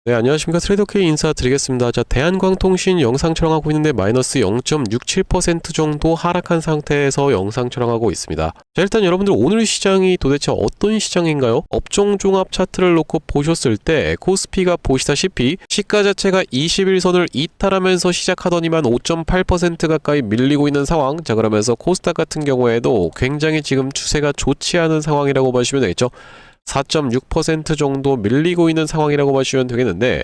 네, 안녕하십니까. 트레이더K 인사드리겠습니다. 자, 대한광통신 영상 촬영하고 있는데 마이너스 0.67% 정도 하락한 상태에서 영상 촬영하고 있습니다. 자, 일단 여러분들 오늘 시장이 도대체 어떤 시장인가요? 업종종합 차트를 놓고 보셨을 때 코스피가 보시다시피 시가 자체가 21선을 이탈하면서 시작하더니만 5.8% 가까이 밀리고 있는 상황. 자, 그러면서 코스닥 같은 경우에도 굉장히 지금 추세가 좋지 않은 상황이라고 보시면 되겠죠. 4.6% 정도 밀리고 있는 상황이라고 보시면 되겠는데,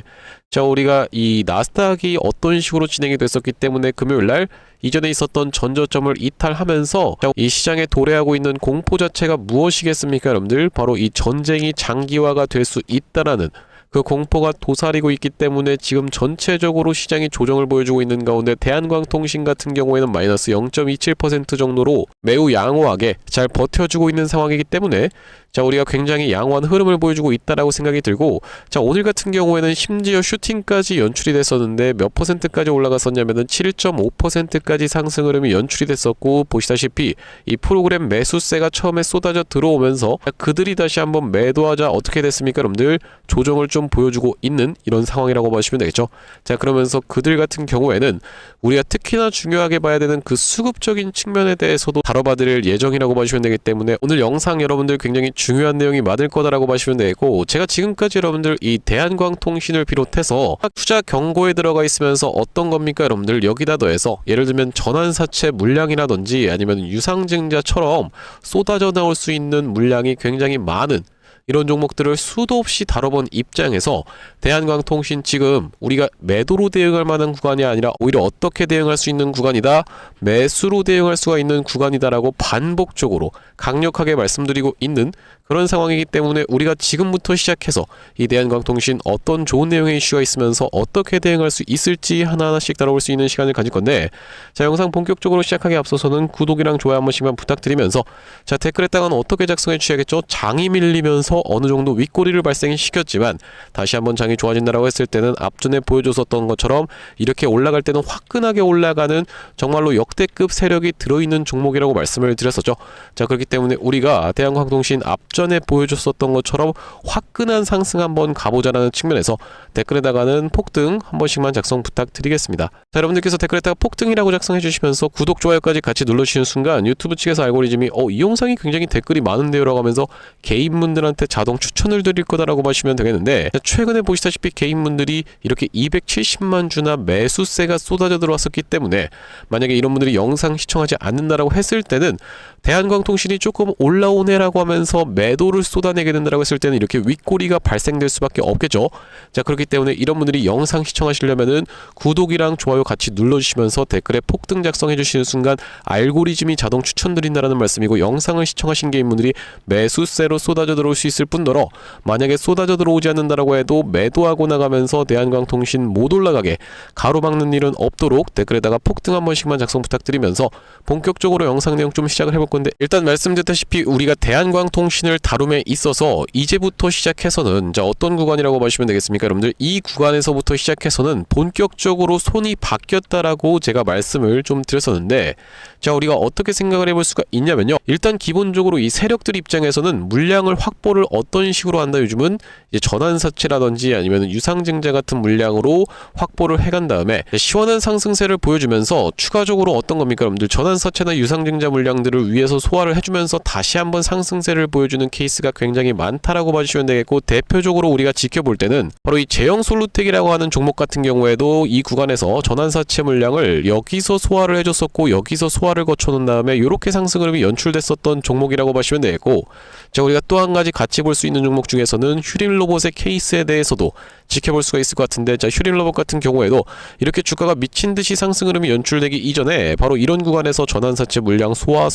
자, 우리가 이 나스닥이 어떤 식으로 진행이 됐었기 때문에 금요일날 이전에 있었던 전저점을 이탈하면서 이 시장에 도래하고 있는 공포 자체가 무엇이겠습니까, 여러분들? 바로 이 전쟁이 장기화가 될 수 있다라는 그 공포가 도사리고 있기 때문에 지금 전체적으로 시장이 조정을 보여주고 있는 가운데 대한광통신 같은 경우에는 마이너스 0.27% 정도로 매우 양호하게 잘 버텨주고 있는 상황이기 때문에, 자, 우리가 굉장히 양호한 흐름을 보여주고 있다라고 생각이 들고, 자, 오늘 같은 경우에는 심지어 슈팅까지 연출이 됐었는데 몇 퍼센트까지 올라갔었냐면은 7.5%까지 상승 흐름이 연출이 됐었고, 보시다시피 이 프로그램 매수세가 처음에 쏟아져 들어오면서 그들이 다시 한번 매도하자 어떻게 됐습니까, 여러분들? 조정을 좀 보여주고 있는 이런 상황이라고 보시면 되겠죠. 자, 그러면서 그들 같은 경우에는 우리가 특히나 중요하게 봐야 되는 그 수급적인 측면에 대해서도 다뤄봐드릴 예정이라고 보시면 되기 때문에 오늘 영상 여러분들 굉장히 중요한 내용이 많을 거다라고 보시면 되고, 제가 지금까지 여러분들 이 대한광통신을 비롯해서 투자 경고에 들어가 있으면서 어떤 겁니까, 여러분들? 여기다 더해서 예를 들면 전환사채 물량이라든지 아니면 유상증자처럼 쏟아져 나올 수 있는 물량이 굉장히 많은 이런 종목들을 수도 없이 다뤄본 입장에서 대한광통신 지금 우리가 매도로 대응할 만한 구간이 아니라 오히려 어떻게 대응할 수 있는 구간이다, 매수로 대응할 수가 있는 구간이다라고 반복적으로 강력하게 말씀드리고 있는 그런 상황이기 때문에 우리가 지금부터 시작해서 이 대한광통신 어떤 좋은 내용의 이슈가 있으면서 어떻게 대응할 수 있을지 하나하나씩 다뤄볼 수 있는 시간을 가질 건데, 자, 영상 본격적으로 시작하기 앞서서는 구독이랑 좋아요 한 번씩만 부탁드리면서, 자, 댓글에다가는 어떻게 작성해 주셔야겠죠? 장이 밀리면서 어느 정도 윗꼬리를 발생시켰지만 다시 한번 장이 좋아진다라고 했을 때는 앞전에 보여줬었던 것처럼 이렇게 올라갈 때는 화끈하게 올라가는 정말로 역대급 세력이 들어있는 종목이라고 말씀을 드렸었죠. 자, 그렇기 때문에 우리가 대한광통신 앞전에 보여줬었던 것처럼 화끈한 상승 한번 가보자라는 측면에서 댓글에다가는 폭등 한 번씩만 작성 부탁드리겠습니다. 자, 여러분들께서 댓글에다가 폭등이라고 작성해 주시면서 구독, 좋아요까지 같이 눌러주시는 순간 유튜브 측에서 알고리즘이 이 영상이 굉장히 댓글이 많은데요 라고 하면서 개인분들한테 자동 추천을 드릴 거다라고 보시면 되겠는데, 최근에 보시다시피 개인분들이 이렇게 270만 주나 매수세가 쏟아져 들어왔었기 때문에 만약에 이런 분들이 영상 시청하지 않는다라고 했을 때는 대한광통신이 조금 올라오네라고 하면서 매도를 쏟아내게 된다라고 했을 때는 이렇게 윗꼬리가 발생될 수밖에 없겠죠. 자, 그렇기 때문에 이런 분들이 영상 시청하시려면은 구독이랑 좋아요 같이 눌러주시면서 댓글에 폭등 작성해 주시는 순간 알고리즘이 자동 추천드린다라는 말씀이고, 영상을 시청하신 개인분들이 매수세로 쏟아져 들어올 수 있을 뿐더러 만약에 쏟아져 들어오지 않는다라고 해도 매도하고 나가면서 대한광통신 못 올라가게 가로막는 일은 없도록 댓글에다가 폭등 한 번씩만 작성 부탁드리면서 본격적으로 영상 내용 좀 시작을 해볼 건데, 일단 말씀드렸다시피 우리가 대한광통신을 다룸에 있어서 이제부터 시작해서는, 자, 어떤 구간이라고 보시면 되겠습니까, 여러분들? 이 구간에서부터 시작해서는 본격적으로 손이 바뀌었다라고 제가 말씀을 좀 드렸었는데, 자, 우리가 어떻게 생각을 해볼 수가 있냐면요, 일단 기본적으로 이 세력들 입장에서는 물량을 확보를 어떤 식으로 한다, 요즘은 이제 전환사채라든지 아니면 유상증자 같은 물량으로 확보를 해간 다음에 시원한 상승세를 보여주면서 추가적으로 어떤 겁니까, 여러분들? 전환사채나 유상증자 물량들을 위해서 소화를 해주면서 다시 한번 상승세를 보여주는 케이스가 굉장히 많다라고 봐주시면 되겠고, 대표적으로 우리가 지켜볼 때는 바로 이 제형솔루텍이라고 하는 종목 같은 경우에도 이 구간에서 전환사채 물량을 여기서 소화를 해줬었고 여기서 소화를 거쳐놓은 다음에 이렇게 상승 흐름이 연출됐었던 종목이라고 보시면 되겠고, 자, 우리가 또 한 가지 같이 볼 수 있는 종목 중에서는 휴림로봇의 케이스에 대해서도 지켜볼 수가 있을 것 같은데, 자, 휴림로봇 같은 경우에도 이렇게 주가가 미친듯이 상승 흐름이 연출되기 이전에 바로 이런 구간에서 전환사채 물량 소화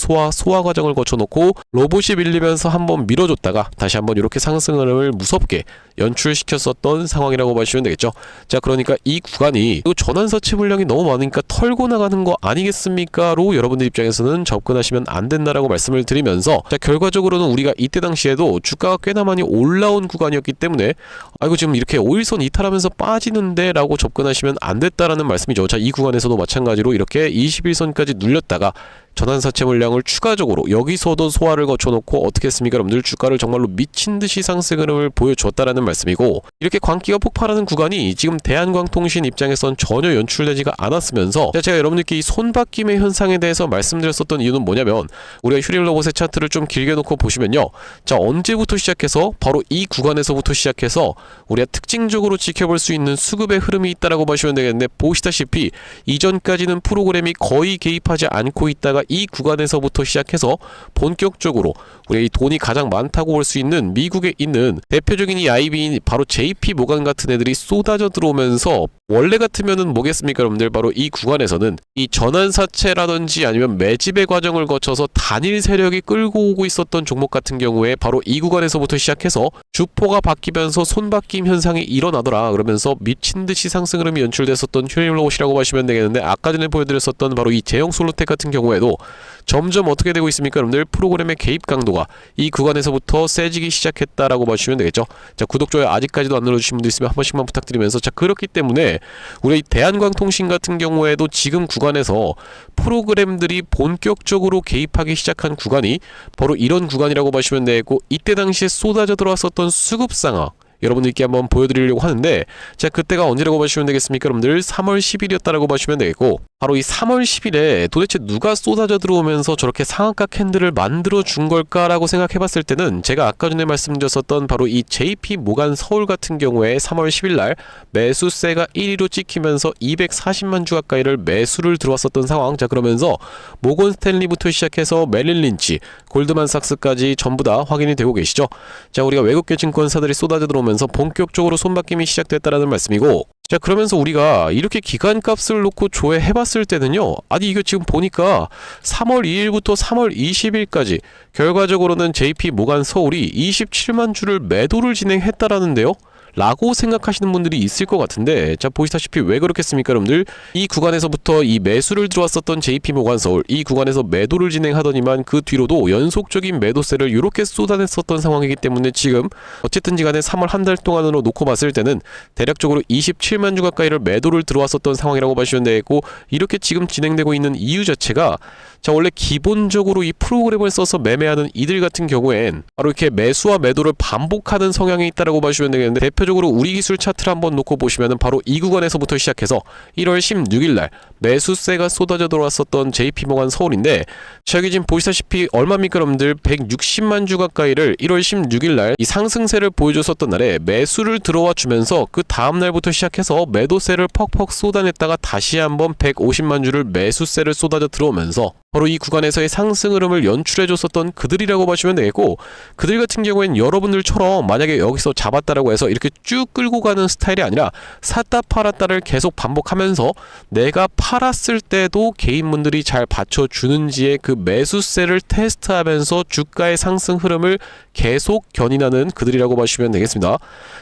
과정을 거쳐놓고 로봇이 밀리면서 한번 밀어줬다가 다시 한번 이렇게 상승 흐름을 무섭게 연출시켰었던 상황이라고 보시면 되겠죠. 자, 그러니까 이 구간이 전환사채 물량이 너무 많으니까 털고 나가는 거 아니겠습니까? 로 여러분들 입장에서는 접근하시면 안 된다라고 말씀을 드리면서, 자, 결과적으로는 우리가 이때 당시에도 주가가 꽤나 많이 올라온 구간이었기 때문에 아이고 지금 이렇게 5일선 이탈하면서 빠지는데 라고 접근하시면 안 됐다라는 말씀이죠. 자, 이 구간에서도 마찬가지로 이렇게 21선까지 눌렸다가 전환사채 물량을 추가적으로 여기서도 소화를 거쳐놓고 어떻게 했습니까? 여러분들 주가를 정말로 미친듯이 상승 흐름을 보여줬다라는 말씀이고, 이렇게 광기가 폭발하는 구간이 지금 대한광통신 입장에선 전혀 연출되지가 않았으면서, 제가 여러분들께 이 손바뀜의 현상에 대해서 말씀드렸었던 이유는 뭐냐면, 우리가 휴일로봇의 차트를 좀 길게 놓고 보시면요, 자, 언제부터 시작해서 바로 이 구간에서부터 시작해서 우리가 특징적으로 지켜볼 수 있는 수급의 흐름이 있다라고 보시면 되겠는데, 보시다시피 이전까지는 프로그램이 거의 개입하지 않고 있다가 이 구간에서부터 시작해서 본격적으로 우리가 이 돈이 가장 많다고 볼 수 있는 미국에 있는 대표적인 이 IB인 바로 JP 모간 같은 애들이 쏟아져 들어오면서, 원래 같으면은 뭐겠습니까 여러분들, 바로 이 구간에서는 이 전환사채라든지 아니면 매집의 과정을 거쳐서 단일 세력이 끌고 오고 있었던 종목 같은 경우에 바로 이 구간에서부터 시작해서 주포가 바뀌면서 손바뀜 현상이 일어나더라 그러면서 미친듯이 상승 흐름이 연출됐었던 휴일로봇이라고 보시면 되겠는데, 아까 전에 보여드렸었던 바로 이 제형솔루텍 같은 경우에도 점점 어떻게 되고 있습니까 여러분들, 프로그램의 개입 강도가 이 구간에서부터 세지기 시작했다라고 보시면 되겠죠. 자, 구독, 좋아요 아직까지도 안 눌러주신 분들 있으면 한 번씩만 부탁드리면서, 자, 그렇기 때문에 우리 이 대한광통신 같은 경우에도 지금 구간에서 프로그램들이 본격적으로 개입하기 시작한 구간이 바로 이런 구간이라고 보시면 되고, 이때 당시에 쏟아져 들어왔었던 수급 상황 여러분들께 한번 보여드리려고 하는데, 자, 그때가 언제라고 보시면 되겠습니까 여러분들? 3월 10일이었다라고 보시면 되겠고, 바로 이 3월 10일에 도대체 누가 쏟아져 들어오면서 저렇게 상한가 캔들을 만들어 준 걸까라고 생각해 봤을 때는, 제가 아까 전에 말씀드렸었던 바로 이 JP 모간 서울 같은 경우에 3월 10일 날 매수세가 1위로 찍히면서 240만 주 가까이를 매수를 들어왔었던 상황. 자, 그러면서 모건 스탠리부터 시작해서 메릴 린치, 골드만삭스까지 전부 다 확인이 되고 계시죠. 자, 우리가 외국계 증권사들이 쏟아져 들어오면서 본격적으로 손바뀜이 시작됐다라는 말씀이고, 자, 그러면서 우리가 이렇게 기간값을 놓고 조회해봤을 때는요, 아니 이거 지금 보니까 3월 2일부터 3월 20일까지 결과적으로는 JP 모간 서울이 27만 주를 매도를 진행했다라는데요, 라고 생각하시는 분들이 있을 것 같은데, 자, 보시다시피 왜 그렇겠습니까 여러분들? 이 구간에서부터 이 매수를 들어왔었던 JP 모간 서울, 이 구간에서 매도를 진행하더니만 그 뒤로도 연속적인 매도세를 이렇게 쏟아냈었던 상황이기 때문에, 지금 어쨌든지 간에 3월 한 달 동안으로 놓고 봤을 때는 대략적으로 27만 주 가까이를 매도를 들어왔었던 상황이라고 보시면 되겠고, 이렇게 지금 진행되고 있는 이유 자체가, 자, 원래 기본적으로 이 프로그램을 써서 매매하는 이들 같은 경우엔 바로 이렇게 매수와 매도를 반복하는 성향이 있다라고 보시면 되겠는데, 대표적으로 우리 기술 차트를 한번 놓고 보시면은 바로 이 구간에서부터 시작해서 1월 16일 날 매수세가 쏟아져 들어왔었던 JP 모간 서울인데, 자, 여기 지금 보시다시피 얼마입니까 여러분들? 160만 주 가까이를 1월 16일 날 이 상승세를 보여줬었던 날에 매수를 들어와 주면서, 그 다음 날부터 시작해서 매도세를 퍽퍽 쏟아냈다가 다시 한번 150만 주를 매수세를 쏟아져 들어오면서 바로 이 구간에서의 상승 흐름을 연출해줬었던 그들이라고 보시면 되겠고, 그들 같은 경우에는 여러분들처럼 만약에 여기서 잡았다라고 해서 이렇게 쭉 끌고 가는 스타일이 아니라 샀다 팔았다를 계속 반복하면서 내가 팔았을 때도 개인분들이 잘 받쳐주는지의 그 매수세를 테스트하면서 주가의 상승 흐름을 계속 견인하는 그들이라고 보시면 되겠습니다.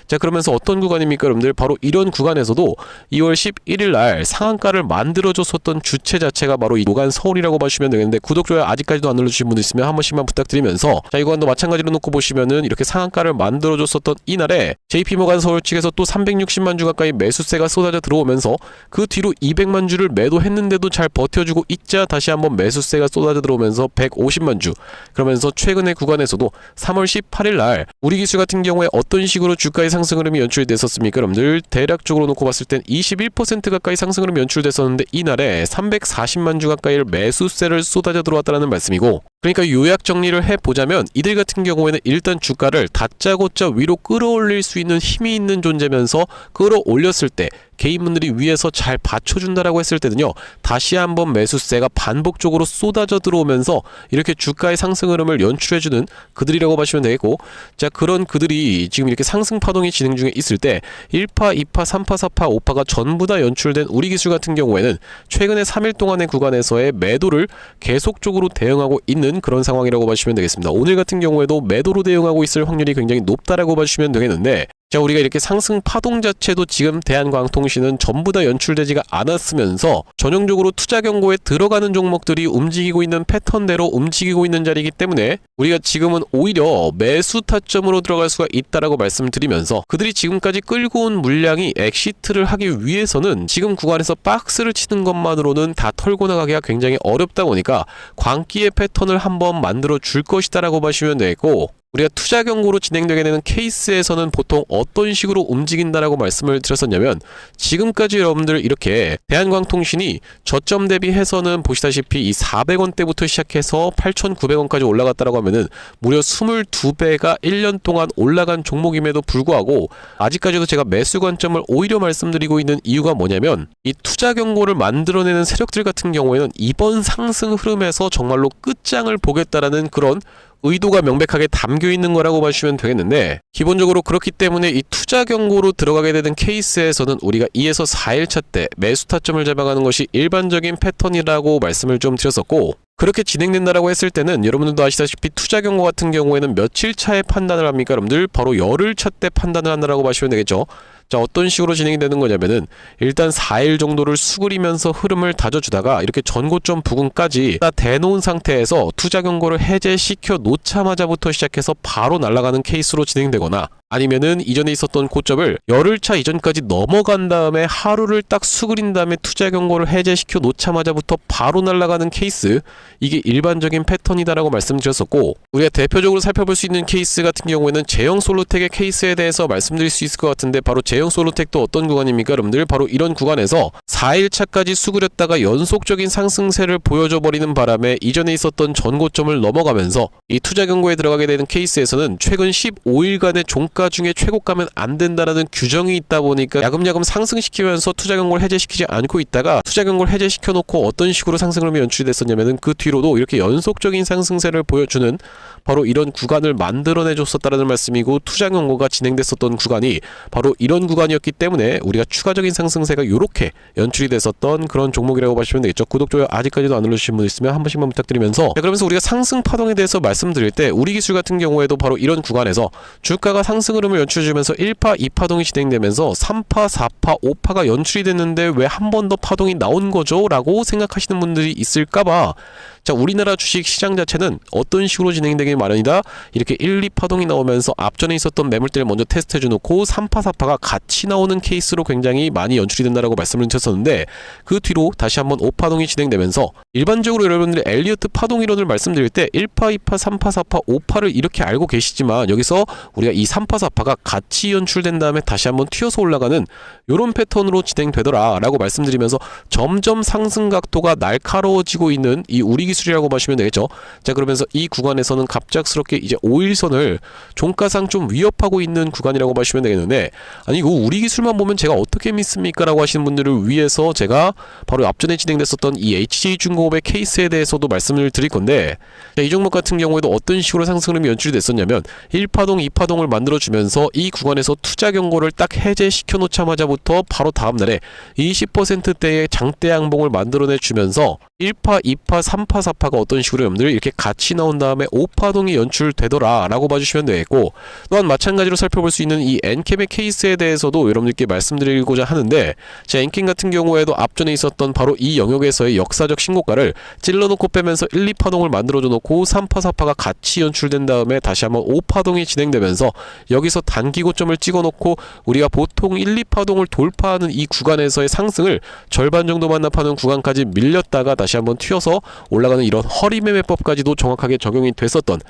자, 그러면서 어떤 구간입니까 여러분들? 바로 이런 구간에서도 2월 11일 날 상한가를 만들어줬었던 주체 자체가 바로 이 모간 서울이라고 보시면 되겠는데, 구독, 좋아요 아직까지도 안 눌러주신 분들 있으면 한 번씩만 부탁드리면서, 자, 이 구간도 마찬가지로 놓고 보시면은 이렇게 상한가를 만들어줬었던 이날에 JP 모간 서울 측에서 또 360만 주 가까이 매수세가 쏟아져 들어오면서 그 뒤로 200만 주를 매도했는데도 잘 버텨주고 있자 다시 한번 매수세가 쏟아져 들어오면서 150만 주, 그러면서 최근의 구간에서도 3월 18일 날 우리 기술 같은 경우에 어떤 식으로 주가의 상승 흐름이 연출됐었습니까 여러분들? 대략적으로 놓고 봤을 땐 21% 가까이 상승 흐름이 연출됐었는데, 이날에 340만 주 가까이를 매수세를 쏟아져 들어왔다는 말씀이고, 그러니까 요약 정리를 해보자면 이들 같은 경우에는 일단 주가를 다짜고짜 위로 끌어올릴 수 있는 힘이 있는 존재면서, 끌어올렸을 때 개인분들이 위에서 잘 받쳐준다라고 했을 때는요, 다시 한번 매수세가 반복적으로 쏟아져 들어오면서 이렇게 주가의 상승 흐름을 연출해주는 그들이라고 보시면 되겠고, 자, 그런 그들이 지금 이렇게 상승 파동이 진행 중에 있을 때 1파, 2파, 3파, 4파, 5파가 전부 다 연출된 우리 기술 같은 경우에는 최근에 3일 동안의 구간에서의 매도를 계속적으로 대응하고 있는 그런 상황이라고 보시면 되겠습니다. 오늘 같은 경우에도 매도로 대응하고 있을 확률이 굉장히 높다라고 보시면 되겠는데, 자, 우리가 이렇게 상승 파동 자체도 지금 대한광통신은 전부 다 연출되지가 않았으면서 전형적으로 투자 경고에 들어가는 종목들이 움직이고 있는 패턴대로 움직이고 있는 자리이기 때문에 우리가 지금은 오히려 매수 타점으로 들어갈 수가 있다라고 말씀을 드리면서 그들이 지금까지 끌고 온 물량이 엑시트를 하기 위해서는 지금 구간에서 박스를 치는 것만으로는 다 털고 나가기가 굉장히 어렵다 보니까 광기의 패턴을 한번 만들어 줄 것이다라고 보시면 되겠고, 우리가 투자 경고로 진행되게 되는 케이스에서는 보통 어떤 식으로 움직인다라고 말씀을 드렸었냐면, 지금까지 여러분들 이렇게 대한광통신이 저점 대비해서는 보시다시피 이 400원대부터 시작해서 8,900원까지 올라갔다라고 하면은 무려 22배가 1년 동안 올라간 종목임에도 불구하고 아직까지도 제가 매수 관점을 오히려 말씀드리고 있는 이유가 뭐냐면, 이 투자 경고를 만들어내는 세력들 같은 경우에는 이번 상승 흐름에서 정말로 끝장을 보겠다라는 그런 의도가 명백하게 담겨 있는 거라고 보시면 되겠는데, 기본적으로 그렇기 때문에 이 투자 경고로 들어가게 되는 케이스에서는 우리가 2에서 4일차 때 매수 타점을 잡아가는 것이 일반적인 패턴이라고 말씀을 좀 드렸었고, 그렇게 진행된다라고 했을 때는 여러분들도 아시다시피 투자 경고 같은 경우에는 며칠 차에 판단을 합니까? 여러분들 바로 열흘차 때 판단을 한다라고 보시면 되겠죠. 자, 어떤 식으로 진행이 되는 거냐면은 일단 4일 정도를 수그리면서 흐름을 다져주다가 이렇게 전고점 부근까지 다 대놓은 상태에서 투자 경고를 해제시켜 놓자마자부터 시작해서 바로 날아가는 케이스로 진행되거나, 아니면은 이전에 있었던 고점을 열흘차 이전까지 넘어간 다음에 하루를 딱 수그린 다음에 투자 경고를 해제시켜 놓자마자부터 바로 날아가는 케이스, 이게 일반적인 패턴이다라고 말씀드렸었고, 우리가 대표적으로 살펴볼 수 있는 케이스 같은 경우에는 제형 솔루텍의 케이스에 대해서 말씀드릴 수 있을 것 같은데, 바로 제형 솔루텍도 어떤 구간입니까? 여러분들 바로 이런 구간에서 4일차까지 수그렸다가 연속적인 상승세를 보여줘 버리는 바람에 이전에 있었던 전고점을 넘어가면서 이 투자 경고에 들어가게 되는 케이스에서는 최근 15일간의 종가 중에 최고가면 안 된다라는 규정이 있다 보니까 야금야금 상승시키면서 투자 경고를 해제시키지 않고 있다가 투자 경고를 해제시켜 놓고 어떤 식으로 상승 흐름이 연출이 됐었냐면은 그 뒤로도 이렇게 연속적인 상승세를 보여주는 바로 이런 구간을 만들어내 줬었다라는 말씀이고, 투자 경고가 진행됐었던 구간이 바로 이런 구간이었기 때문에 우리가 추가적인 상승세가 이렇게 연출이 됐었던 그런 종목이라고 보시면 되겠죠. 구독, 좋아요 아직까지도 안 눌러주신 분 있으면 한 번씩만 부탁드리면서, 자, 그러면서 우리가 상승 파동에 대해서 말씀드릴 때 우리 기술 같은 경우에도 바로 이런 구간에서 주가가 상승 흐름을 연출해주면서 1파, 2파동이 진행되면서 3파, 4파, 5파가 연출이 됐는데 왜 한 번 더 파동이 나온 거죠? 라고 생각하시는 분들이 있을까봐, 자, 우리나라 주식 시장 자체는 어떤 식으로 진행되기 마련이다. 이렇게 1, 2파동이 나오면서 앞전에 있었던 매물대를 먼저 테스트해 주놓고 3파, 4파가 같이 나오는 케이스로 굉장히 많이 연출이 된다라고 말씀을 드렸었는데, 그 뒤로 다시 한번 5파동이 진행되면서 일반적으로 여러분들이 엘리어트 파동 이론을 말씀드릴 때 1파, 2파, 3파, 4파, 5파를 이렇게 알고 계시지만, 여기서 우리가 이 3파, 4파가 같이 연출된 다음에 다시 한번 튀어서 올라가는 이런 패턴으로 진행되더라 라고 말씀드리면서 점점 상승 각도가 날카로워지고 있는 이 우리 기술이라고 보시면 되겠죠. 자, 그러면서 이 구간에서는 갑작스럽게 이제 5일선을 종가상 좀 위협하고 있는 구간이라고 보시면 되겠는데, 아니 이거 우리 기술만 보면 제가 어떻게 믿습니까? 라고 하시는 분들을 위해서 제가 바로 앞전에 진행됐었던 이 HJ중공업의 케이스에 대해서도 말씀을 드릴 건데, 자, 이 종목 같은 경우에도 어떤 식으로 상승 흐름이 연출이 됐었냐면 1파동, 2파동을 만들어주면서 이 구간에서 투자 경고를 딱 해제시켜 놓자마자부터 바로 다음날에 20%대의 장대 양봉을 만들어내 주면서 1파, 2파, 3파, 4파가 어떤 식으로 여러분들 이렇게 같이 나온 다음에 5파동이 연출되더라 라고 봐주시면 되겠고, 또한 마찬가지로 살펴볼 수 있는 이 엔캠의 케이스에 대해서도 여러분들께 말씀드리고자 하는데, 자, 엔캠 같은 경우에도 앞전에 있었던 바로 이 영역에서의 역사적 신고가를 찔러놓고 빼면서 1, 2파동을 만들어줘 놓고 3파, 4파가 같이 연출된 다음에 다시 한번 5파동이 진행되면서 여기서 단기 고점을 찍어놓고 우리가 보통 1, 2파동을 돌파하는 이 구간에서의 상승을 절반 정도 반납하는 구간까지 밀렸다가 다시 한번 튀어서 올라가는 이런 허리매매법까지도 정확하게 적용이 됐었던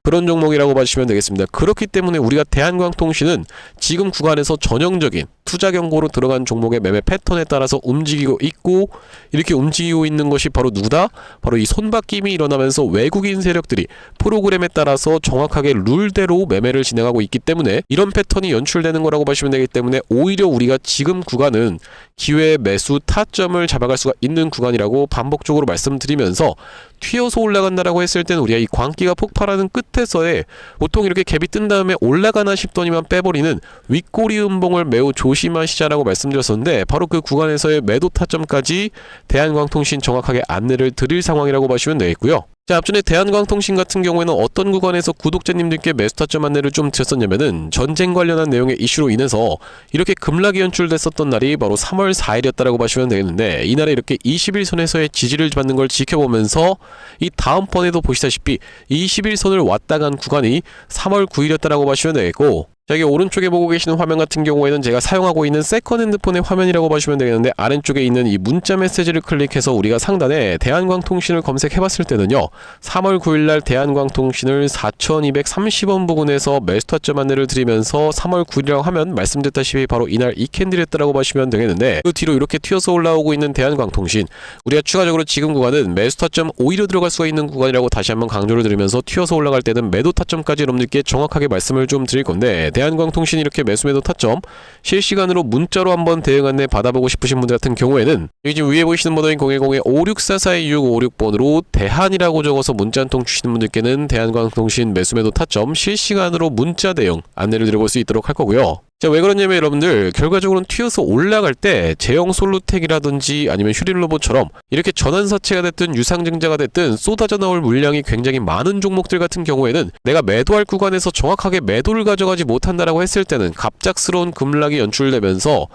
그런 종목이라고 봐주시면 되겠습니다. 그렇기 때문에 우리가 대한광통신은 지금 구간에서 전형적인 투자 경고로 들어간 종목의 매매 패턴에 따라서 움직이고 있고, 이렇게 움직이고 있는 것이 바로 누구다? 바로 이 손바뀜이 일어나면서 외국인 세력들이 프로그램에 따라서 정확하게 룰대로 매매를 진행하고 있기 때문에 이런 패턴이 연출되는 거라고 보시면 되기 때문에, 오히려 우리가 지금 구간은 기회 매수 타점을 잡아갈 수가 있는 구간이라고 반복적으로 말씀드리면서, 튀어서 올라간다라고 했을 때는 우리가 이 광기가 폭발하는 끝에서의 보통 이렇게 갭이 뜬 다음에 올라가나 싶더니만 빼버리는 윗꼬리 음봉을 매우 조심하시자라고 말씀드렸었는데, 바로 그 구간에서의 매도 타점까지 대한광통신 정확하게 안내를 드릴 상황이라고 보시면 되겠고요. 자, 앞전에 대한광통신 같은 경우에는 어떤 구간에서 구독자님들께 매수 타점 안내를 좀 드렸었냐면은 전쟁 관련한 내용의 이슈로 인해서 이렇게 급락이 연출됐었던 날이 바로 3월 4일이었다라고 보시면 되겠는데, 이날에 이렇게 21선에서의 지지를 받는 걸 지켜보면서 이 다음번에도 보시다시피 21선을 왔다 간 구간이 3월 9일이었다라고 보시면 되겠고, 자, 여기 오른쪽에 보고 계시는 화면 같은 경우에는 제가 사용하고 있는 세컨 핸드폰의 화면이라고 보시면 되겠는데, 아래쪽에 있는 이 문자 메시지를 클릭해서 우리가 상단에 대한광통신을 검색해봤을 때는요, 3월 9일날 대한광통신을 4230원 부근에서 매수 타점 안내를 드리면서 3월 9일이라고 하면 말씀드렸다시피 바로 이날 이 캔들이었다라고 보시면 되겠는데, 그 뒤로 이렇게 튀어서 올라오고 있는 대한광통신, 우리가 추가적으로 지금 구간은 매수 타점 오히려 들어갈 수가 있는 구간이라고 다시 한번 강조를 드리면서, 튀어서 올라갈 때는 매도 타점까지 여러분들께 정확하게 말씀을 좀 드릴 건데, 대한광통신 이렇게 매수 매도 타점 실시간으로 문자로 한번 대응 안내 받아보고 싶으신 분들 같은 경우에는 여기 지금 위에 보이시는 번호인 010-5644-2656번으로 대한이라고 적어서 문자 한 통 주시는 분들께는 대한광통신 매수 매도 타점 실시간으로 문자 대응 안내를 드려볼 수 있도록 할 거고요. 자, 왜 그러냐면 여러분들 결과적으로는 튀어서 올라갈 때 제형 솔루텍이라든지 아니면 휴릴로봇처럼 이렇게 전환사채가 됐든 유상증자가 됐든 쏟아져 나올 물량이 굉장히 많은 종목들 같은 경우에는 내가 매도할 구간에서 정확하게 매도를 가져가지 못한다라고 했을 때는 갑작스러운 급락이 연출되면서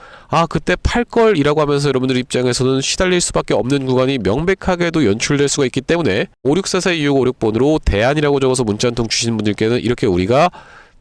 그때 팔걸 이라고 하면서 여러분들 입장에서는 시달릴 수밖에 없는 구간이 명백하게도 연출될 수가 있기 때문에 5644-2656번으로 대안이라고 적어서 문자 한 통 주시는 분들께는 이렇게 우리가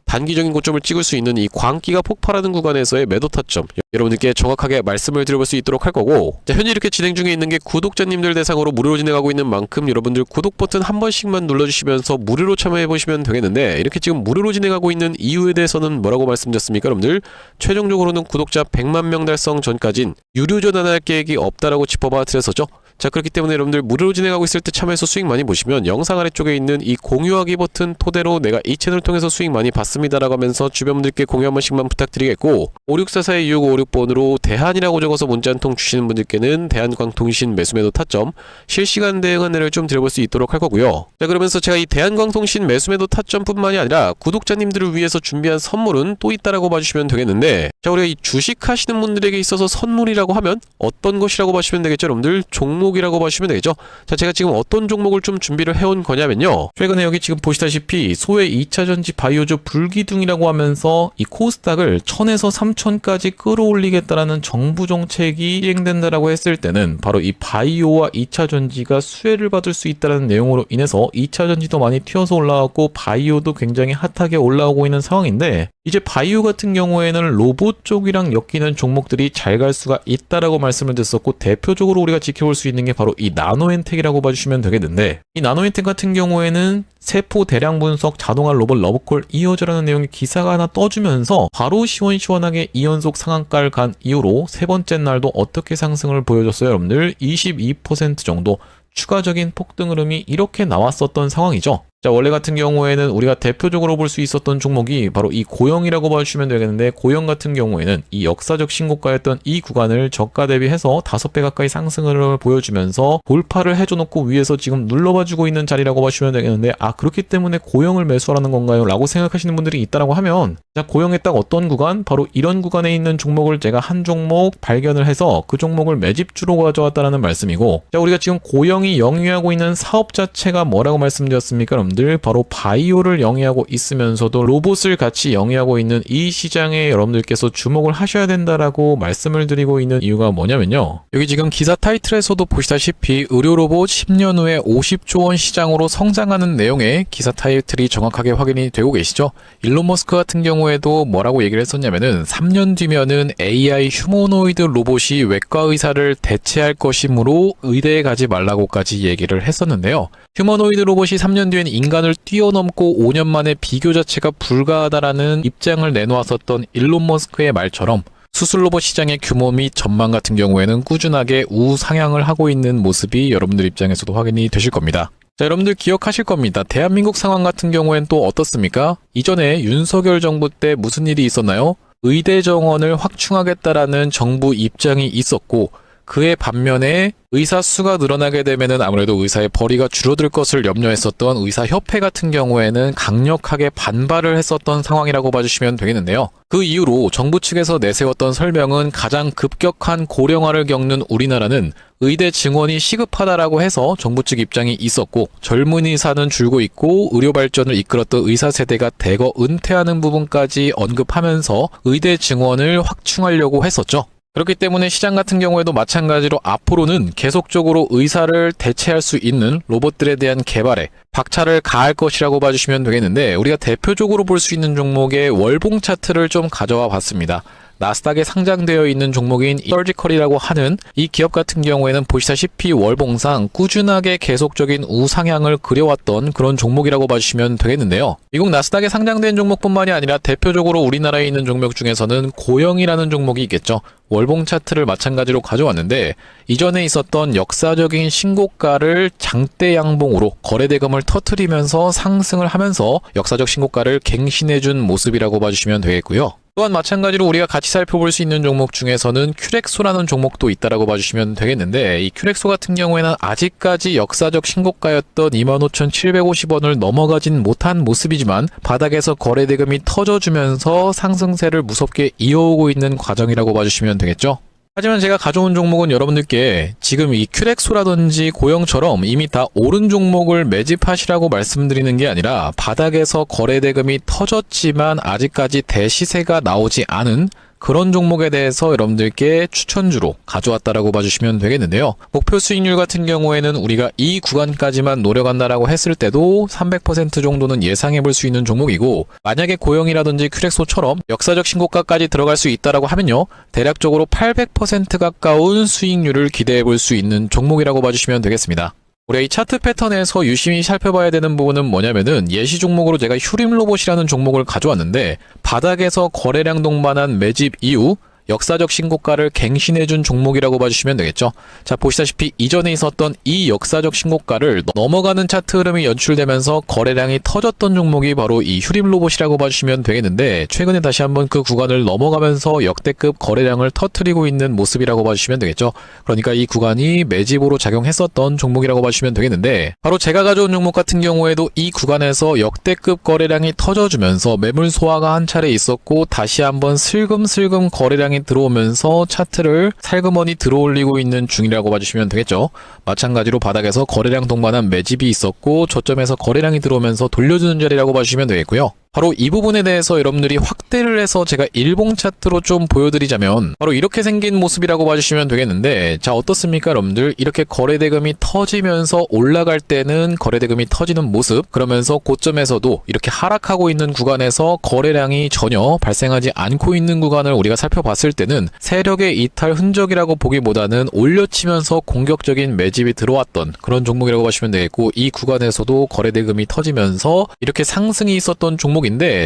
단기적인 고점을 찍을 수 있는 이 광기가 폭발하는 구간에서의 매도 타점 여러분들께 정확하게 말씀을 드려볼 수 있도록 할 거고, 자, 현재 이렇게 진행 중에 있는 게 구독자님들 대상으로 무료로 진행하고 있는 만큼 여러분들 구독 버튼 한 번씩만 눌러주시면서 무료로 참여해 보시면 되겠는데, 이렇게 지금 무료로 진행하고 있는 이유에 대해서는 뭐라고 말씀드렸습니까? 여러분들 최종적으로는 구독자 100만 명 달성 전까진 유료 전환할 계획이 없다라고 짚어봐 드렸었죠. 자, 그렇기 때문에 여러분들 무료로 진행하고 있을 때 참여해서 수익 많이 보시면 영상 아래쪽에 있는 이 공유하기 버튼 토대로 내가 이 채널을 통해서 수익 많이 봤습니다라고 하면서 주변 분들께 공유 한 번씩만 부탁드리겠고, 5644-2656번으로 대한이라고 적어서 문자 한 통 주시는 분들께는 대한광통신 매수 매도 타점 실시간 대응 안내를 좀 드려볼 수 있도록 할 거고요. 자, 그러면서 제가 이 대한광통신 매수 매도 타점뿐만이 아니라 구독자님들을 위해서 준비한 선물은 또 있다라고 봐주시면 되겠는데, 자, 우리가 이 주식 하시는 분들에게 있어서 선물이라고 하면 어떤 것이라고 봐주시면 되겠죠? 여러분들 종목이라고 봐주시면 되겠죠. 자, 제가 지금 어떤 종목을 좀 준비를 해온 거냐면요, 최근에 여기 지금 보시다시피 소외 2차전지 바이오주 불기둥이라고 하면서 이 코스닥을 1000에서 3000까지 끌어올리겠다라는 정부 정책이 시행된다라고 했을 때는 바로 이 바이오와 2차전지가 수혜를 받을 수 있다는 내용으로 인해서 2차전지도 많이 튀어서 올라왔고 바이오도 굉장히 핫하게 올라오고 있는 상황인데, 이제 바이오 같은 경우에는 로봇 쪽이랑 엮이는 종목들이 잘 갈 수가 있다라고 말씀을 드렸었고, 대표적으로 우리가 지켜볼 수 있는 게 바로 이 나노엔텍이라고 봐주시면 되겠는데, 이 나노엔텍 같은 경우에는 세포 대량 분석 자동화 로봇 러브콜 이어져라는 내용의 기사가 하나 떠주면서 바로 시원시원하게 2연속 상한가를 간 이후로 세 번째 날도 어떻게 상승을 보여줬어요? 여러분들 22% 정도 추가적인 폭등 흐름이 이렇게 나왔었던 상황이죠. 자, 원래 같은 경우에는 우리가 대표적으로 볼 수 있었던 종목이 바로 이 고영이라고 봐주시면 되겠는데, 고영 같은 경우에는 이 역사적 신고가였던 이 구간을 저가 대비해서 5배 가까이 상승을 보여주면서 돌파를 해줘놓고 위에서 지금 눌러봐주고 있는 자리라고 봐주시면 되겠는데, 그렇기 때문에 고영을 매수하라는 건가요? 라고 생각하시는 분들이 있다라고 하면, 자, 고영의 딱 어떤 구간? 바로 이런 구간에 있는 종목을 제가 한 종목 발견을 해서 그 종목을 매집주로 가져왔다라는 말씀이고, 자, 우리가 지금 고영이 영위하고 있는 사업 자체가 뭐라고 말씀드렸습니까? 여러분들 바로 바이오를 영위하고 있으면서도 로봇을 같이 영위하고 있는 이 시장에 여러분들께서 주목을 하셔야 된다라고 말씀을 드리고 있는 이유가 뭐냐면요, 여기 지금 기사 타이틀에서도 보시다시피 의료로봇 10년 후에 50조 원 시장으로 성장하는 내용의 기사 타이틀이 정확하게 확인이 되고 계시죠. 일론 머스크 같은 경우에도 뭐라고 얘기를 했었냐면은 3년 뒤면은 AI 휴머노이드 로봇이 외과 의사를 대체할 것이므로 의대에 가지 말라고까지 얘기를 했었는데요. 휴머노이드 로봇이 3년 뒤엔 인간을 뛰어넘고 5년 만에 비교 자체가 불가하다라는 입장을 내놓았었던 일론 머스크의 말처럼 수술 로봇 시장의 규모 및 전망 같은 경우에는 꾸준하게 우상향을 하고 있는 모습이 여러분들 입장에서도 확인이 되실 겁니다. 자, 여러분들 기억하실 겁니다. 대한민국 상황 같은 경우엔 또 어떻습니까? 이전에 윤석열 정부 때 무슨 일이 있었나요? 의대 정원을 확충하겠다라는 정부 입장이 있었고, 그의 반면에 의사 수가 늘어나게 되면은 아무래도 의사의 벌이가 줄어들 것을 염려했었던 의사협회 같은 경우에는 강력하게 반발을 했었던 상황이라고 봐주시면 되겠는데요. 그 이후로 정부 측에서 내세웠던 설명은 가장 급격한 고령화를 겪는 우리나라는 의대 증원이 시급하다라고 해서 정부 측 입장이 있었고, 젊은 의사는 줄고 있고 의료 발전을 이끌었던 의사 세대가 대거 은퇴하는 부분까지 언급하면서 의대 증원을 확충하려고 했었죠. 그렇기 때문에 시장 같은 경우에도 마찬가지로 앞으로는 계속적으로 의사를 대체할 수 있는 로봇들에 대한 개발에 박차를 가할 것이라고 봐주시면 되겠는데, 우리가 대표적으로 볼 수 있는 종목의 월봉 차트를 좀 가져와 봤습니다. 나스닥에 상장되어 있는 종목인 서지컬이라고 하는 이 기업 같은 경우에는 보시다시피 월봉상 꾸준하게 계속적인 우상향을 그려왔던 그런 종목이라고 봐주시면 되겠는데요. 미국 나스닥에 상장된 종목뿐만이 아니라 대표적으로 우리나라에 있는 종목 중에서는 고영이라는 종목이 있겠죠. 월봉 차트를 마찬가지로 가져왔는데, 이전에 있었던 역사적인 신고가를 장대 양봉으로 거래대금을 터트리면서 상승을 하면서 역사적 신고가를 갱신해준 모습이라고 봐주시면 되겠고요. 또한 마찬가지로 우리가 같이 살펴볼 수 있는 종목 중에서는 큐렉소라는 종목도 있다라고 봐주시면 되겠는데, 이 큐렉소 같은 경우에는 아직까지 역사적 신고가였던 25,750원을 넘어가진 못한 모습이지만 바닥에서 거래대금이 터져주면서 상승세를 무섭게 이어오고 있는 과정이라고 봐주시면 되겠죠. 하지만 제가 가져온 종목은 여러분들께 지금 이 큐렉소라든지 고영처럼 이미 다 오른 종목을 매집하시라고 말씀드리는 게 아니라, 바닥에서 거래대금이 터졌지만 아직까지 대시세가 나오지 않은 그런 종목에 대해서 여러분들께 추천주로 가져왔다라고 봐주시면 되겠는데요. 목표 수익률 같은 경우에는 우리가 이 구간까지만 노려간다라고 했을 때도 300% 정도는 예상해 볼 수 있는 종목이고, 만약에 고영이라든지 큐렉소처럼 역사적 신고가까지 들어갈 수 있다라고 하면요, 대략적으로 800% 가까운 수익률을 기대해 볼 수 있는 종목이라고 봐주시면 되겠습니다. 우리가 이 차트 패턴에서 유심히 살펴봐야 되는 부분은 뭐냐면은, 예시 종목으로 제가 휴림로봇이라는 종목을 가져왔는데, 바닥에서 거래량 동반한 매집 이후 역사적 신고가를 갱신해준 종목이라고 봐주시면 되겠죠. 자, 보시다시피 이전에 있었던 이 역사적 신고가를 넘어가는 차트 흐름이 연출되면서 거래량이 터졌던 종목이 바로 이 휴림로봇이라고 봐주시면 되겠는데, 최근에 다시 한번 그 구간을 넘어가면서 역대급 거래량을 터뜨리고 있는 모습이라고 봐주시면 되겠죠. 그러니까 이 구간이 매집으로 작용했었던 종목이라고 봐주시면 되겠는데, 바로 제가 가져온 종목 같은 경우에도 이 구간에서 역대급 거래량이 터져주면서 매물 소화가 한 차례 있었고, 다시 한번 슬금슬금 거래량이 들어오면서 차트를 살그머니 들어올리고 있는 중이라고 봐주시면 되겠죠. 마찬가지로 바닥에서 거래량 동반한 매집이 있었고, 저점에서 거래량이 들어오면서 돌려주는 자리라고 봐주시면 되겠고요. 바로 이 부분에 대해서 여러분들이 확대를 해서 제가 일봉 차트로 좀 보여드리자면, 바로 이렇게 생긴 모습이라고 봐주시면 되겠는데, 자, 어떻습니까 여러분들? 이렇게 거래대금이 터지면서 올라갈 때는 거래대금이 터지는 모습, 그러면서 고점에서도 이렇게 하락하고 있는 구간에서 거래량이 전혀 발생하지 않고 있는 구간을 우리가 살펴봤을 때는 세력의 이탈 흔적이라고 보기보다는 올려치면서 공격적인 매집이 들어왔던 그런 종목이라고 보시면 되겠고, 이 구간에서도 거래대금이 터지면서 이렇게 상승이 있었던 종목인데,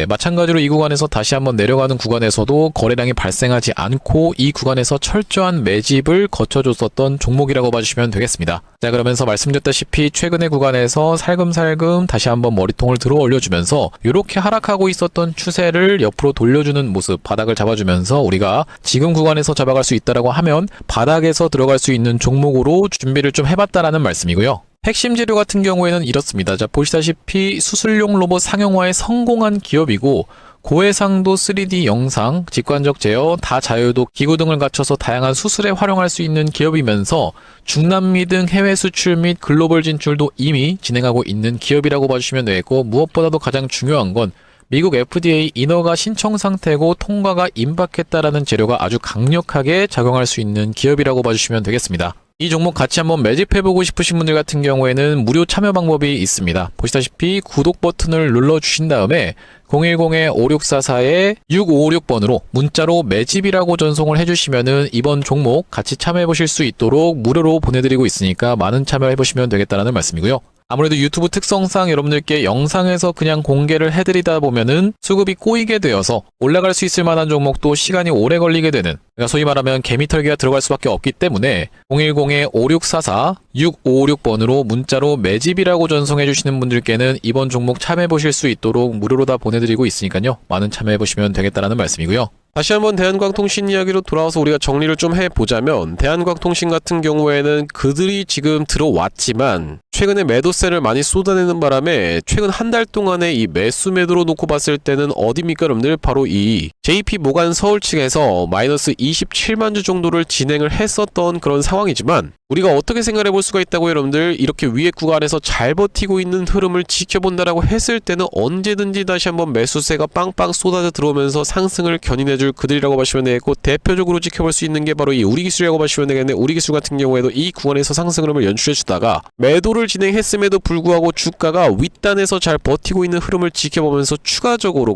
마찬가지로 이 구간에서 다시 한번 내려가는 구간에서도 거래량이 발생하지 않고 이 구간에서 철저한 매집을 거쳐줬었던 종목이라고 봐주시면 되겠습니다. 자, 그러면서 말씀드렸다시피 최근의 구간에서 살금살금 다시 한번 머리통을 들어 올려주면서 이렇게 하락하고 있었던 추세를 옆으로 돌려주는 모습, 바닥을 잡아주면서 우리가 지금 구간에서 잡아갈 수 있다라고 하면 바닥에서 들어갈 수 있는 종목으로 준비를 좀 해봤다라는 말씀이고요. 핵심 재료 같은 경우에는 이렇습니다. 자, 보시다시피 수술용 로봇 상용화에 성공한 기업이고, 고해상도 3D 영상, 직관적 제어, 다자유도 기구 등을 갖춰서 다양한 수술에 활용할 수 있는 기업이면서 중남미 등 해외 수출 및 글로벌 진출도 이미 진행하고 있는 기업이라고 봐주시면 되겠고, 무엇보다도 가장 중요한 건 미국 FDA 인허가 신청 상태고 통과가 임박했다라는 재료가 아주 강력하게 작용할 수 있는 기업이라고 봐주시면 되겠습니다. 이 종목 같이 한번 매집해보고 싶으신 분들 같은 경우에는 무료 참여 방법이 있습니다. 보시다시피 구독 버튼을 눌러주신 다음에 010-5644-6556번으로 문자로 매집이라고 전송을 해주시면은 이번 종목 같이 참여해보실 수 있도록 무료로 보내드리고 있으니까 많은 참여해보시면 되겠다는 말씀이고요. 아무래도 유튜브 특성상 여러분들께 영상에서 그냥 공개를 해드리다 보면은 수급이 꼬이게 되어서 올라갈 수 있을 만한 종목도 시간이 오래 걸리게 되는, 그러니까 소위 말하면 개미털기가 들어갈 수밖에 없기 때문에 010-5644-6556번으로 문자로 매집이라고 전송해 주시는 분들께는 이번 종목 참여해 보실 수 있도록 무료로 다 보내드리고 있으니까요, 많은 참여해 보시면 되겠다는 말씀이고요. 다시 한번 대한광통신 이야기로 돌아와서 우리가 정리를 좀 해보자면, 대한광통신 같은 경우에는 그들이 지금 들어왔지만 최근에 매도세를 많이 쏟아내는 바람에 최근 한 달 동안의 이 매수 매도로 놓고 봤을 때는 어디입니까 여러분들? 바로 이 JP 모간 서울 측에서 마이너스 27만 주 정도를 진행을 했었던 그런 상황이지만, 우리가 어떻게 생각해 볼 수가 있다고 여러분들, 이렇게 위에 구간에서 잘 버티고 있는 흐름을 지켜본다라고 했을 때는 언제든지 다시 한번 매수세가 빵빵 쏟아져 들어오면서 상승을 견인해줄 그들이라고 보시면 되겠고, 대표적으로 지켜볼 수 있는 게 바로 이 우리기술이라고 보시면 되겠는데, 우리기술 같은 경우에도 이 구간에서 상승 흐름을 연출해주다가 매도를 진행했음에도 불구하고 주가가 윗단에서 잘 버티고 있는 흐름을 지켜보면서 추가적으로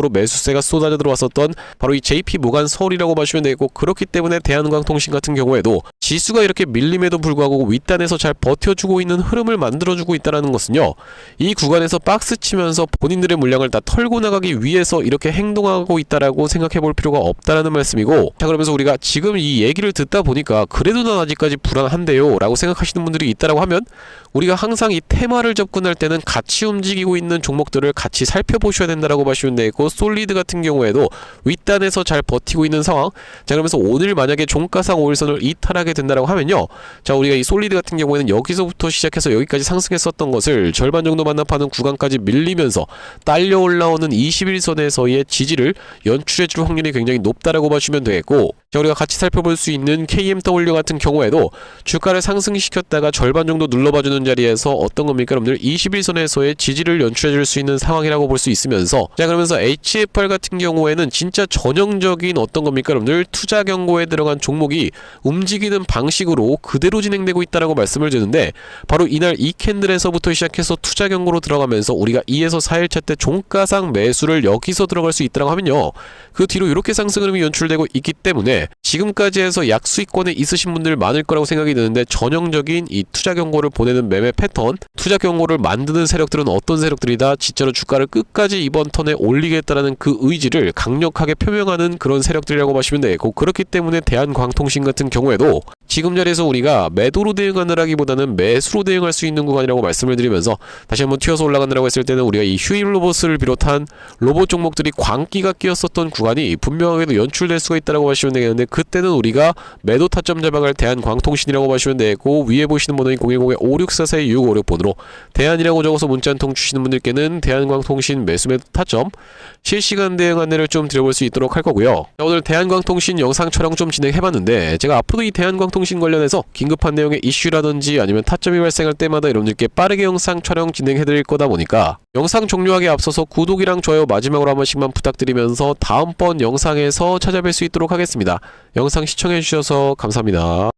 매수세가 쏟아져 들어왔었던 바로 이 JP 모간 서울이라고 보시면 되겠고, 그렇기 때문에 대한광통신 같은 경우에도 지수가 이렇게 밀림에도 불구하고 윗단에서 잘 버텨주고 있는 흐름을 만들어주고 있다는 것은요, 이 구간에서 박스 치면서 본인들의 물량을 다 털고 나가기 위해서 이렇게 행동하고 있다라고 생각해 볼 필요가 없다라는 말씀이고, 자, 그러면서 우리가 지금 이 얘기를 듣다 보니까 그래도 난 아직까지 불안한데요 라고 생각하시는 분들이 있다라고 하면, 우리가 항상 이 테마를 접근할 때는 같이 움직이고 있는 종목들을 같이 살펴보셔야 된다라고 보시면 되고, 솔리드 같은 경우에도 윗단에서 잘 버티고 있는 상황. 자, 그러면서 오늘 만약에 종가상 5일선을 이탈하게 된다라고 하면요, 자, 우리가 이 솔리드 같은 경우에는 여기서부터 시작해서 여기까지 상승했었던 것을 절반 정도 반납하는 구간까지 밀리면서 딸려 올라오는 21선에서의 지지를 연출해줄 확률이 굉장히 높다라고 보시면 되겠고, 자, 우리가 같이 살펴볼 수 있는 KMW 같은 경우에도 주가를 상승시켰다가 절반 정도 눌러봐주는 자리에서 어떤 겁니까 여러분들, 21선에서의 지지를 연출해줄 수 있는 상황이라고 볼 수 있으면서, 자, 그러면서 HFR 같은 경우에는 진짜 전형적인 어떤 겁니까 여러분들, 투자 경고에 들어간 종목이 움직이는 방식으로 그대로 진행되고 있다라고 말씀을 드리는데, 바로 이날 이 캔들에서부터 시작해서 투자 경고로 들어가면서 우리가 2에서 4일차 때 종가상 매수를 여기서 들어갈 수 있다라고 하면요, 그 뒤로 이렇게 상승 흐름이 연출되고 있기 때문에 지금까지 해서 약수익권에 있으신 분들 많을 거라고 생각이 드는데, 전형적인 이 투자 경고를 보내는 매매 패턴, 투자 경고를 만드는 세력들은 어떤 세력들이다, 진짜로 주가를 끝까지 이번 턴에 올리겠다라는 그 의지를 강력하게 표명하는 그런 세력들이라고 보시면 되고, 그렇기 때문에 대한광통신 같은 경우에도 지금 자리에서 우리가 매도로 대응하느라기보다는 매수로 대응할 수 있는 구간이라고 말씀을 드리면서, 다시 한번 튀어서 올라간다고 했을 때는 우리가 이 휴일 로봇을 비롯한 로봇 종목들이 광기가 끼었었던 구간이 분명하게도 연출될 수가 있다고 보시면 되겠는데, 그때는 우리가 매도 타점 잡아갈 대한광통신이라고 보시면 되고, 위에 보시는 번호인 010-5644-656번으로 대한이라고 적어서 문자 한 통 주시는 분들께는 대한광통신 매수 매도 타점 실시간 대응 안내를 좀 드려볼 수 있도록 할 거고요. 자, 오늘 대한광통신 영상 촬영 좀 진행해봤는데, 제가 앞으로도 이 대한광통신 관련해서 긴급한 내용의 이슈라든지 아니면 타점이 발생할 때마다 여러분들께 빠르게 영상 촬영 진행해드릴 거다 보니까, 영상 종료하기에 앞서서 구독이랑 좋아요 마지막으로 한 번씩만 부탁드리면서 다음번 영상에서 찾아뵐 수 있도록 하겠습니다. 영상 시청해주셔서 감사합니다.